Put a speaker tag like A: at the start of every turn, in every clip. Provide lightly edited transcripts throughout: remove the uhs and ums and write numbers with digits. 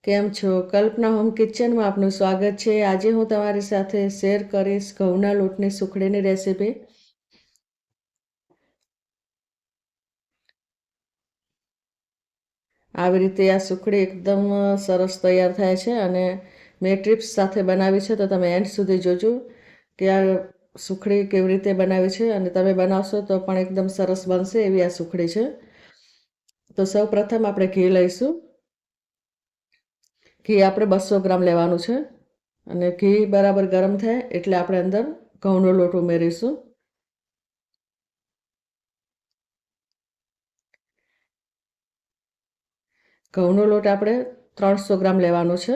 A: કેમ છો? કલ્પના હોમ કિચનમાં આપનું સ્વાગત છે. આજે હું તમારી સાથે શેર કરીશ ઘઉંના લોટની સુખડીની રેસીપી. આવી રીતે આ સુખડી એકદમ સરસ તૈયાર થાય છે અને મેં ટિપ્સ સાથે બનાવી છે, તો તમે એન્ડ સુધી જોજો કે આ સુખડી કેવી રીતે બનાવી છે, અને તમે બનાવશો તો પણ એકદમ સરસ બનશે એવી આ સુખડી છે. તો સૌ પ્રથમ આપણે ઘી લઈશું. ઘી આપણે 200 ગ્રામ લેવાનું છે અને ઘી બરાબર ગરમ થાય એટલે આપણે અંદર ઘઉંનો લોટ ઉમેરીશું. ઘઉંનો લોટ આપણે 300 ગ્રામ લેવાનો છે.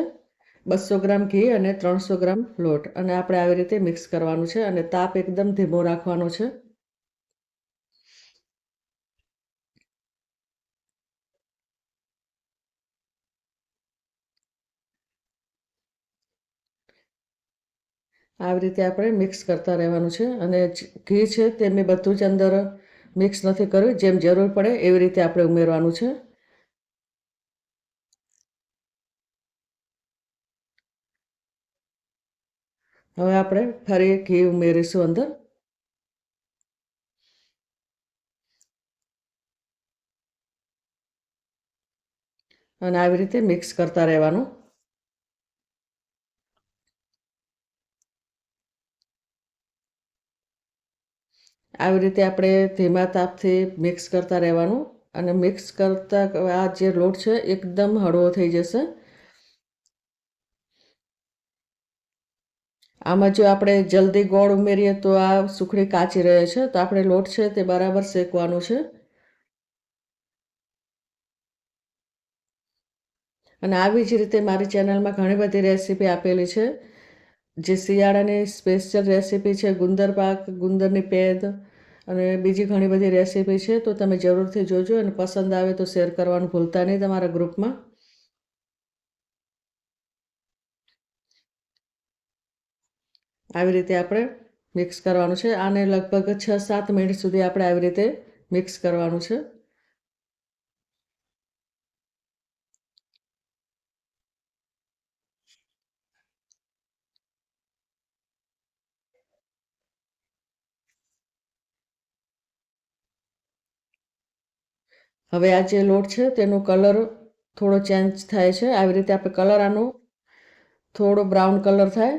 A: 200 ગ્રામ ઘી અને 300 ગ્રામ લોટ, અને આપણે આવી રીતે મિક્સ કરવાનું છે અને તાપ એકદમ ધીમો રાખવાનો છે. આવી રીતે આપણે મિક્સ કરતા રહેવાનું છે અને ઘી છે તે મેં બધું જ અંદર મિક્સ નથી કર્યું, જેમ જરૂર પડે એવી રીતે આપણે ઉમેરવાનું છે. હવે આપણે ફરી ઘી ઉમેરીશું અંદર અને આવી રીતે મિક્સ કરતા રહેવાનું. આવી રીતે આપણે ધીમા તાપથી મિક્સ કરતા રહેવાનું અને મિક્સ કરતા આ જે લોટ છે એકદમ હળવો થઈ જશે. આમાં જો આપણે જલ્દી ગોળ ઉમેરીએ તો આ સુખડી કાચી રહે છે, તો આપણે લોટ છે તે બરાબર શેકવાનું છે. અને આવી જ રીતે મારી ચેનલમાં ઘણી બધી રેસીપી આપેલી છે, જે શિયાળાની સ્પેશિયલ રેસીપી છે, ગુંદર પાક, ગુંદરની પેદ અને બીજી ઘણી બધી રેસીપી છે. તો તમે જરૂરથી જોજો અને પસંદ આવે તો શેર કરવાનું ભૂલતા નહીં તમારા ગ્રુપમાં. આવી રીતે આપણે મિક્સ કરવાનું છે. આને લગભગ 6-7 મિનિટ સુધી આપણે આવી રીતે મિક્સ કરવાનું છે. હવે આ જે લોટ છે તેનો કલર થોડો ચેન્જ થાય છે. આવી રીતે આપણે કલર આનો થોડો બ્રાઉન કલર થાય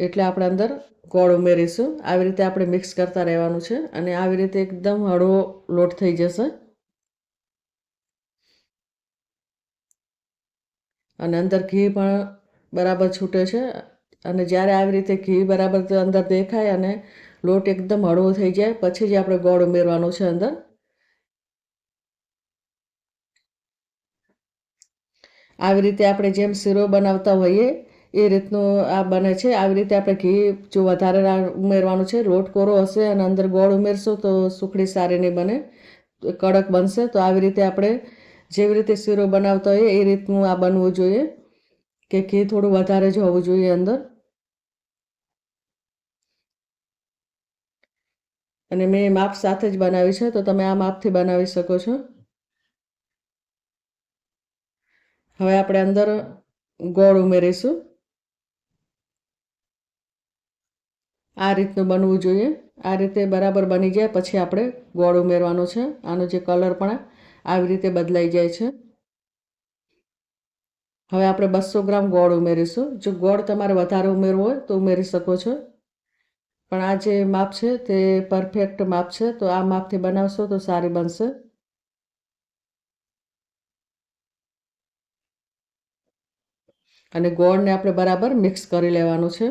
A: એટલે આપણે અંદર ગોળ ઉમેરીશું. આવી રીતે આપણે મિક્સ કરતા રહેવાનું છે અને આવી રીતે એકદમ હળવો લોટ થઈ જશે અને અંદર ઘી પણ બરાબર છૂટે છે. અને જ્યારે આવી રીતે ઘી બરાબર અંદર દેખાય અને લોટ એકદમ હળવો થઈ જાય પછી જ આપણે ગોળ ઉમેરવાનો છે અંદર. આવી રીતે આપણે જેમ શીરો બનાવતા હોઈએ એ રીતનું આ બને છે. આવી રીતે આપણે ઘી જો વધારે ઉમેરવાનું છે. લોટ કોરો હશે અને અંદર ગોળ ઉમેરશો તો સુખડી સારી નહીં બને, કડક બનશે. તો આવી રીતે આપણે જેવી રીતે શીરો બનાવતા હોઈએ એ રીતનું આ બનવું જોઈએ, કે ઘી થોડું વધારે જ હોવું જોઈએ અંદર. અને મેં માપ સાથે જ બનાવી છે, તો તમે આ માપથી બનાવી શકો છો. હવે આપણે અંદર ગોળ ઉમેરીશું. આ રીતનું બનવું જોઈએ. આ રીતે બરાબર બની જાય પછી આપણે ગોળ ઉમેરવાનો છે. આનો જે કલર પણ આવી રીતે બદલાઈ જાય છે. હવે આપણે 200 ગ્રામ ગોળ ઉમેરીશું. જો ગોળ તમારે વધારે ઉમેરવો હોય તો ઉમેરી શકો છો, પણ આ જે માપ છે તે પરફેક્ટ માપ છે, તો આ માપથી બનાવશો તો સારી બનશે. અને ગોળને આપણે બરાબર મિક્સ કરી લેવાનું છે.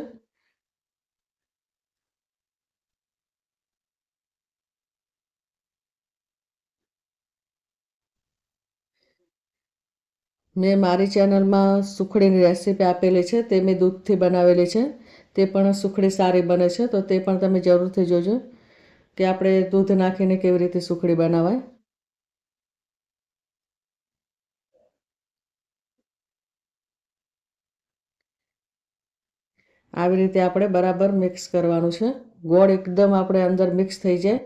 A: મેં મારી ચેનલમાં સુખડીની રેસીપી આપેલી છે, તે મેં દૂધથી બનાવેલી છે. તે પણ સુખડી સારી બને છે, તો તે પણ તમે જરૂરથી જોજો કે આપણે દૂધ નાખીને કેવી રીતે સુખડી બનાવાય. આવી રીતે આપણે બરાબર મિક્સ કરવાનું છે. ગોળ એકદમ આપણે અંદર મિક્સ થઈ જાય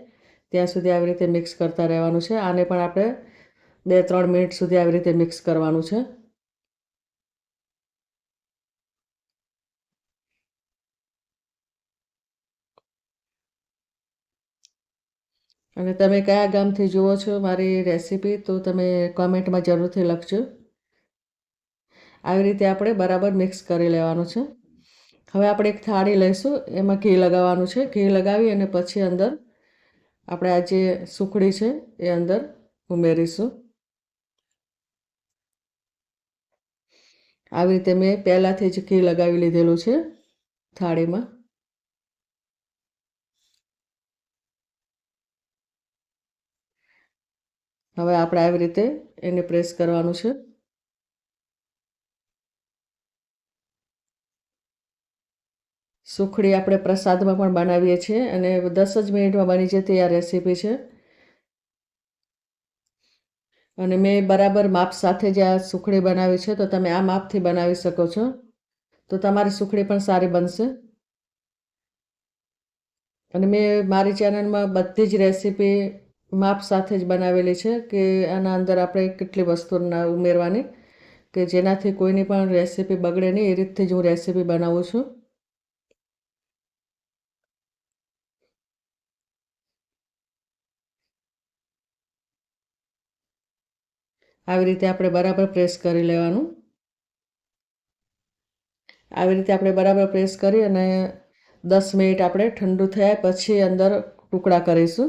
A: ત્યાં સુધી આવી રીતે મિક્સ કરતા રહેવાનું છે. આને પણ આપણે 2-3 મિનિટ સુધી આવી રીતે મિક્સ કરવાનું છે. અને તમે કયા ગામથી જુઓ છો મારી રેસીપી તો તમે કોમેન્ટમાં જરૂરથી લખજો. આવી રીતે આપણે બરાબર મિક્સ કરી લેવાનું છે. હવે આપણે એક થાળી લઈશું, એમાં ઘી લગાવવાનું છે. ઘી લગાવી અને પછી અંદર આપણે આ જે સુખડી છે એ અંદર ઉમેરીશું. આવી રીતે મેં પહેલાંથી જ ઘી લગાવી લીધેલું છે થાળીમાં. હવે આપણે આવી રીતે એને પ્રેસ કરવાનું છે. સુખડી આપણે પ્રસાદમાં પણ બનાવીએ છીએ અને 10 જ મિનિટમાં બની જતી આ રેસીપી છે. અને મેં બરાબર માપ સાથે જ આ સુખડી બનાવી છે, તો તમે આ માપથી બનાવી શકો છો, તો તમારી સુખડી પણ સારી બનશે. અને મેં મારી ચેનલમાં બધી જ રેસીપી માપ સાથે જ બનાવેલી છે કે આના અંદર આપણે કેટલી વસ્તુ ઉમેરવાની, કે જેનાથી કોઈની પણ રેસીપી બગડે નહીં, એ રીતથી જ હું રેસીપી બનાવું છું. આવી રીતે આપણે બરાબર પ્રેસ કરી લેવાનું. આવી રીતે આપણે બરાબર પ્રેસ કરી અને 10 મિનિટ આપણે ઠંડુ થયા પછી અંદર ટુકડા કરીશું.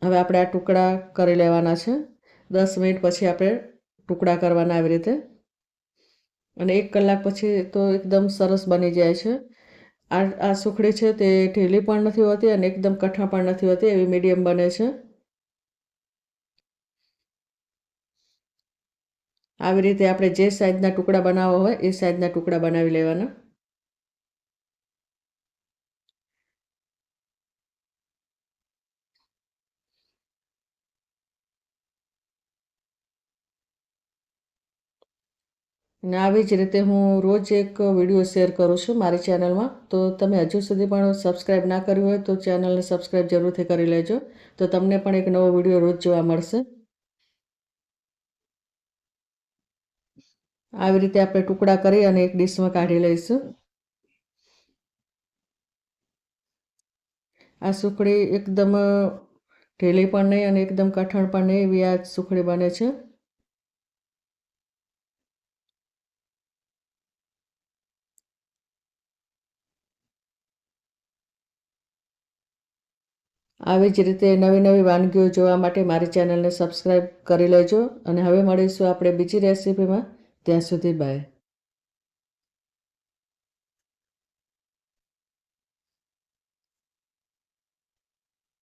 A: હવે આપણે આ ટુકડા કરી લેવાના છે. 10 મિનિટ પછી આપણે ટુકડા કરવાના આવી રીતે. અને 1 કલાક પછી તો એકદમ સરસ બની જાય છે. આ સુખડી છે તે ઢીલી પણ નથી હોતી અને એકદમ કઠણ પણ નથી હોતી, એવી મીડિયમ બને છે. આવી રીતે આપણે જે સાઈઝના ટુકડા બનાવવા હોય એ સાઈઝના ટુકડા બનાવી લેવાના. અને આવી જ રીતે હું રોજ એક વિડીયો શેર કરું છું મારી ચેનલમાં, તો તમે હજુ સુધી પણ સબસ્ક્રાઈબ ના કર્યું હોય તો ચેનલને સબસ્ક્રાઈબ જરૂરથી કરી લેજો, તો તમને પણ એક નવો વિડીયો રોજ જોવા મળશે. આવી રીતે આપણે ટુકડા કરી અને એક ડીશમાં કાઢી લઈશું. આ સુખડી એકદમ ઢીલી પણ નહીં અને એકદમ કઠણ પણ નહીં, એવી આ સુખડી બને છે. આવી જ રીતે નવી નવી વાનગીઓ જોવા માટે મારી ચેનલને સબસ્ક્રાઈબ કરી લેજો. અને હવે મળીશું આપણે બીજી રેસીપીમાં. ત્યાં સુધી બાય.